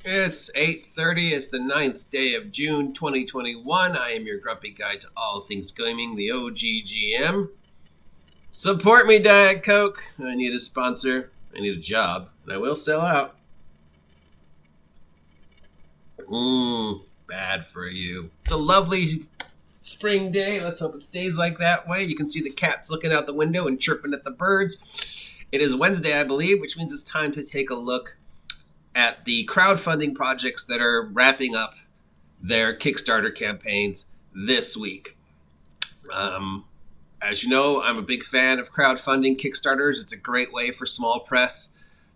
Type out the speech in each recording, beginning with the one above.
It's 8:30. It's the 9th day of June 2021. I am your grumpy guide to all things gaming, the OGGM. Support me, Diet Coke. I need a sponsor. I need a job. And I will sell out. Bad for you. It's a lovely spring day. Let's hope it stays like that way. You can see the cats looking out the window and chirping at the birds. It is Wednesday, I believe, which means it's time to take a look at the crowdfunding projects that are wrapping up their Kickstarter campaigns this week. As you know, I'm a big fan of crowdfunding Kickstarters. It's a great way for small press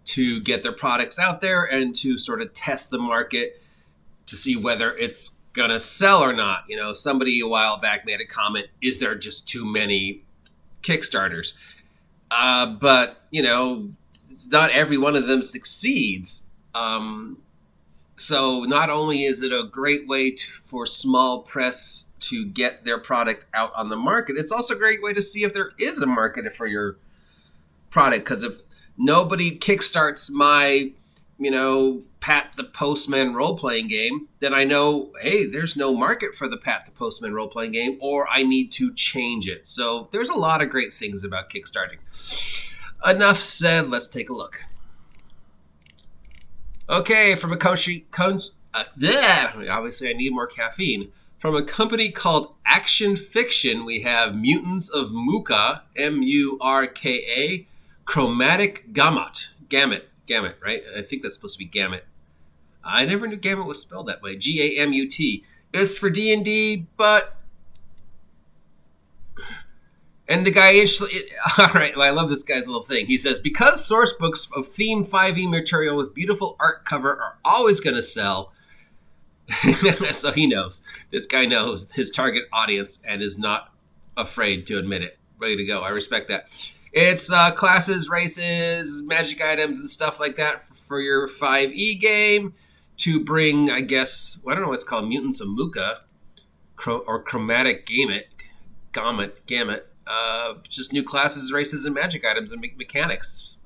to get their products out there and to sort of test the market to see whether it's going to sell or not. You know, somebody a while back made a comment, is there just too many Kickstarters? But, you know, not every one of them succeeds. So not only is it a great way for small press to get their product out on the market, it's also a great way to see if there is a market for your product. Because if nobody kickstarts my, Pat the Postman role-playing game, then I know, hey, there's no market for the Pat the Postman role-playing game, or I need to change it. So there's a lot of great things about Kickstarting. Enough said, let's take a look. Okay, from a country, obviously I need more caffeine. From a company called Action Fiction, we have Mutants of Muka, M-U-R-K-A, Chromatic Gamut, right? I think that's supposed to be Gamut. I never knew Gamut was spelled that way, G-A-M-U-T. It's for D&D, but... And the guy, all right, well, I love this guy's little thing. He says, because source books of themed 5e material with beautiful art cover are always going to sell. So he knows. This guy knows his target audience and is not afraid to admit it. Ready to go. I respect that. It's classes, races, magic items, and stuff like that for your 5e game to bring, I guess, I don't know what it's called, Mutants of Muka or Chromatic Gamut. Just new classes, races, and magic items and mechanics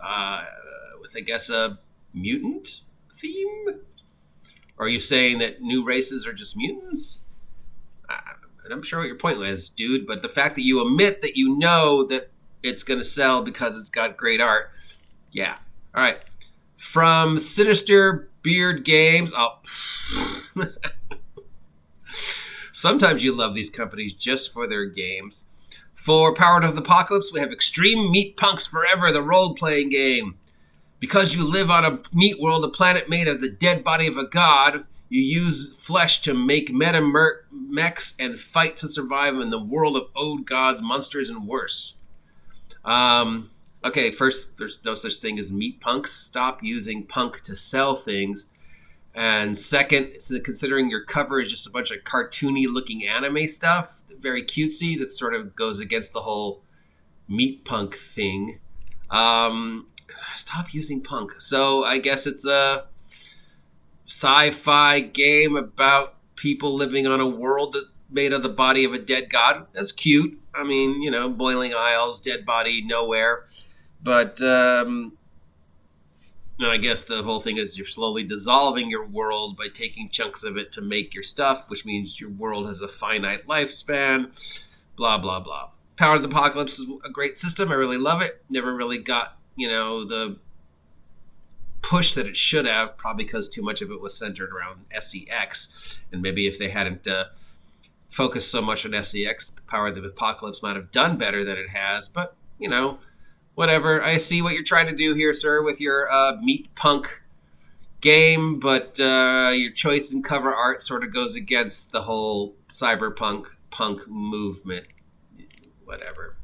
with, I guess, a mutant theme? Or are you saying that new races are just mutants? I'm sure what your point was, dude, but the fact that you admit that you know that it's going to sell because it's got great art, yeah. All right. From Sinister Beard Games, sometimes you love these companies just for their games. For Powered of the Apocalypse, we have Extreme Meatpunks Forever, the role-playing game. Because you live on a meat world, a planet made of the dead body of a god, you use flesh to make mechs and fight to survive in the world of old gods, monsters, and worse. Okay, first, there's no such thing as meat punks. Stop using punk to sell things. And second, so considering your cover is just a bunch of cartoony-looking anime stuff, very cutesy, that sort of goes against the whole meat punk thing. Stop using punk. So I guess it's a sci-fi game about people living on a world that made of the body of a dead god. That's cute. I mean, boiling isles, dead body, nowhere. But and I guess the whole thing is you're slowly dissolving your world by taking chunks of it to make your stuff, which means your world has a finite lifespan, blah, blah, blah. Power of the Apocalypse is a great system. I really love it. Never really got, the push that it should have, probably because too much of it was centered around SEX. And maybe if they hadn't focused so much on SEX, Power of the Apocalypse might have done better than it has. But, whatever. I see what you're trying to do here, sir, with your meat punk game, but your choice in cover art sort of goes against the whole cyberpunk punk movement. Whatever.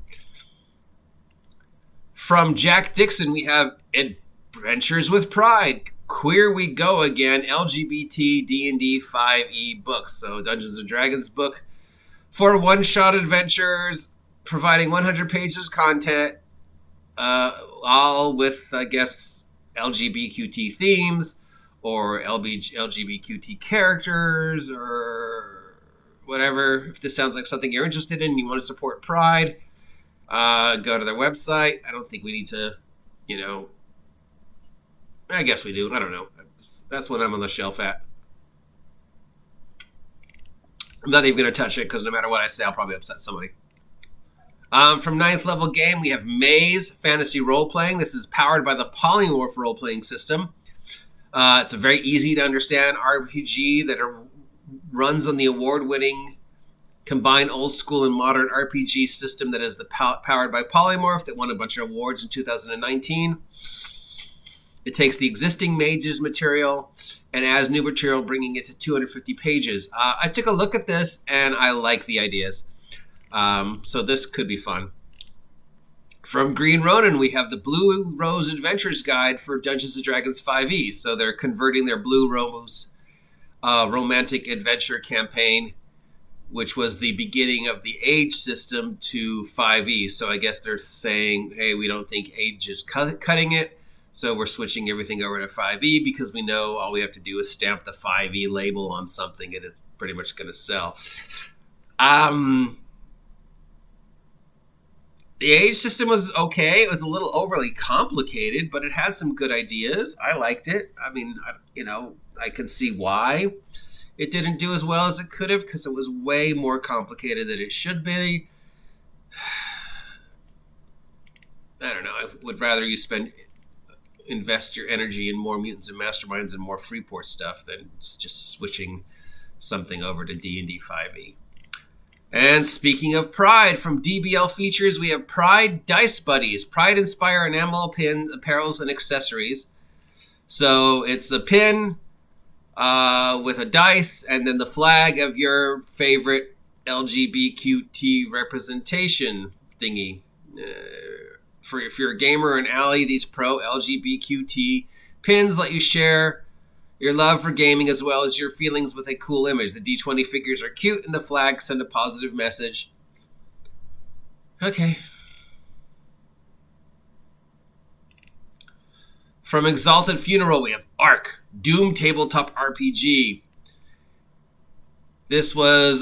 From Jack Dixon, we have Adventures with Pride. Queer We Go Again, LGBT D&D 5e books. So Dungeons & Dragons book for one-shot adventures, providing 100 pages content, all with, I guess, LGBTQT themes or LGBTQT characters or whatever. If this sounds like something you're interested in and you want to support Pride, go to their website. I don't think we need to, I guess we do. I don't know. That's what I'm on the shelf at. I'm not even going to touch it because no matter what I say, I'll probably upset somebody. From 9th level game, we have Maze Fantasy Role Playing. This is powered by the Polymorph role playing system. It's a very easy to understand RPG that runs on the award-winning combined old school and modern RPG system that is powered by Polymorph that won a bunch of awards in 2019. It takes the existing Mages material and adds new material, bringing it to 250 pages. I took a look at this, and I like the ideas. So this could be fun. From Green Ronin, we have the Blue Rose Adventures Guide for Dungeons & Dragons 5e. So they're converting their Blue Rose romantic adventure campaign, which was the beginning of the age system, to 5e. So I guess they're saying, hey, we don't think age is cutting it. So we're switching everything over to 5e because we know all we have to do is stamp the 5e label on something and it's pretty much going to sell. The age system was okay. It was a little overly complicated, but it had some good ideas. I liked it. I mean, I can see why it didn't do as well as it could have because it was way more complicated than it should be. I don't know. I would rather you invest your energy in more Mutants and Masterminds and more Freeport stuff than just switching something over to D&D 5e. And speaking of Pride, from DBL Features, we have Pride Dice Buddies. Pride Inspire enamel pin, apparels, and accessories. So it's a pin with a dice and then the flag of your favorite LGBTQ representation thingy. If you're a gamer or an ally, these pro LGBTQ pins let you share your love for gaming as well as your feelings with a cool image. The D20 figures are cute and the flags send a positive message. Okay. From Exalted Funeral, we have Ark, Doom Tabletop RPG. This was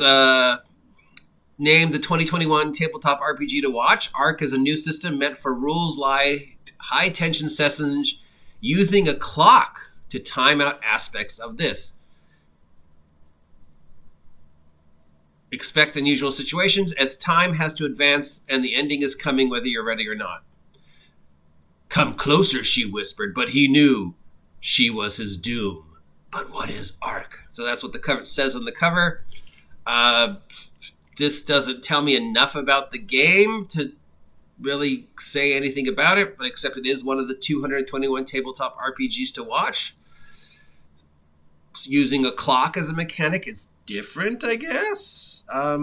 named the 2021 Tabletop RPG to watch. Ark is a new system meant for rules-light, high-tension sessions using a clock to time out aspects of this. Expect unusual situations as time has to advance and the ending is coming whether you're ready or not. Come closer, she whispered, but he knew she was his doom. But what is Ark? So that's what the cover says on the cover. This doesn't tell me enough about the game to really say anything about it, but except it is one of the 221 tabletop RPGs to watch. Using a clock as a mechanic, it's different, I guess. I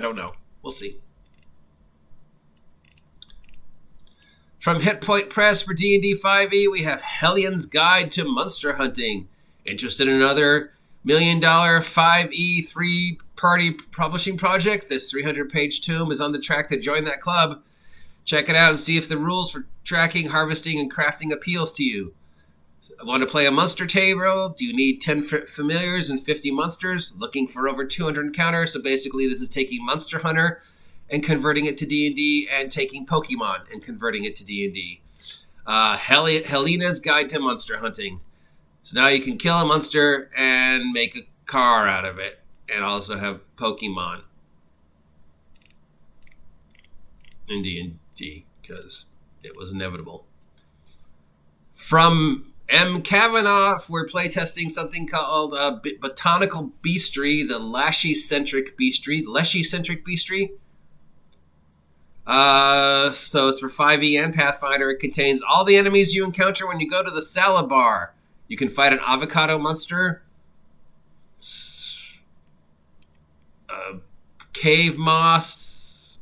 don't know. We'll see. From Hit Point Press for D&D 5e, we have Hellions Guide to Monster Hunting. Interested in another $1 million 5e 3-party publishing project? This 300-page tome is on the track to join that club. Check it out and see if the rules for tracking, harvesting, and crafting appeals to you. Want to play a monster table? Do you need 10 familiars and 50 monsters? Looking for over 200 encounters? So basically this is taking Monster Hunter and converting it to D&D and taking Pokemon and converting it to D&D. Helena's Guide to Monster Hunting. So now you can kill a monster and make a car out of it and also have Pokemon in D&D because it was inevitable. From M. Kavanaugh, we're playtesting something called Botanical Beastry, the Leshy-centric Beastry. So it's for 5e and Pathfinder. It contains all the enemies you encounter when you go to the salad bar. You can fight an avocado monster, cave moss.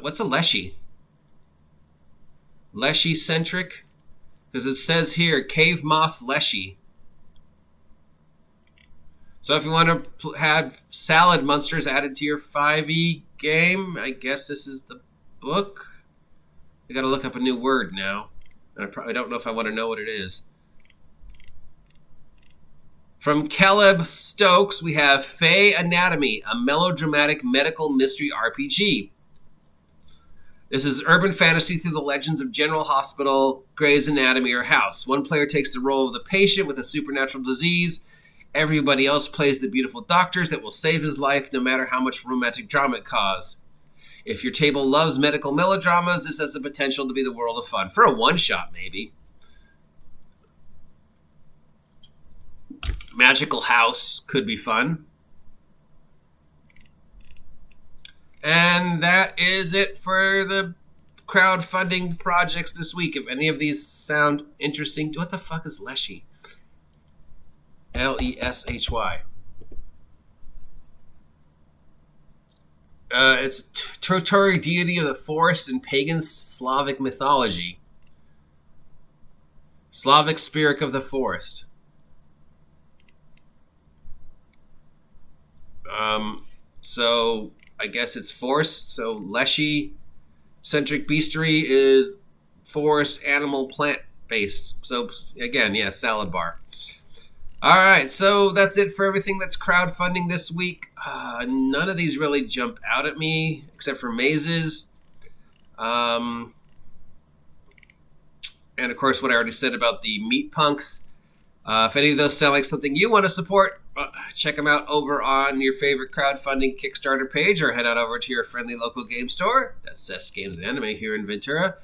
What's a Leshy? Leshy-centric? Because it says here, Cave Moss Leshy. So if you want to have salad monsters added to your 5e game, I guess this is the book. I got to look up a new word now. I probably don't know if I want to know what it is. From Caleb Stokes, we have Fae Anatomy, a melodramatic medical mystery RPG. This is urban fantasy through the legends of General Hospital, Grey's Anatomy, or House. One player takes the role of the patient with a supernatural disease. Everybody else plays the beautiful doctors that will save his life no matter how much romantic drama it causes. If your table loves medical melodramas, this has the potential to be the world of fun. For a one-shot, maybe. Magical House could be fun. And that is it for the crowdfunding projects this week. If any of these sound interesting, what the fuck is Leshy? Leshy. It's a tutelary deity of the forest in pagan Slavic mythology. Slavic spirit of the forest. So I guess it's forest. So Leshy centric beastery is forest, animal, plant based. So again, yeah, salad bar. All right, so that's it for everything that's crowdfunding this week. None of these really jump out at me except for mazes. And of course, what I already said about the Meatpunks. If any of those sound like something you want to support, check them out over on your favorite crowdfunding Kickstarter page, or head on over to your friendly local game store, that's Cess Games and Anime here in Ventura,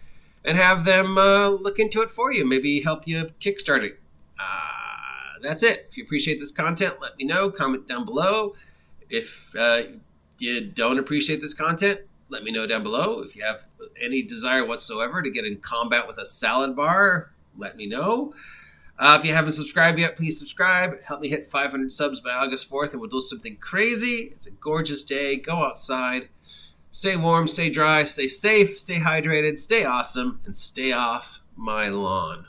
and have them look into it for you, maybe help you kickstart it. That's it. If you appreciate this content, let me know. Comment down below. If you don't appreciate this content, let me know down below. If you have any desire whatsoever to get in combat with a salad bar, let me know. If you haven't subscribed yet, please subscribe. Help me hit 500 subs by August 4th, and we'll do something crazy. It's a gorgeous day. Go outside. Stay warm, stay dry, stay safe, stay hydrated, stay awesome, and stay off my lawn.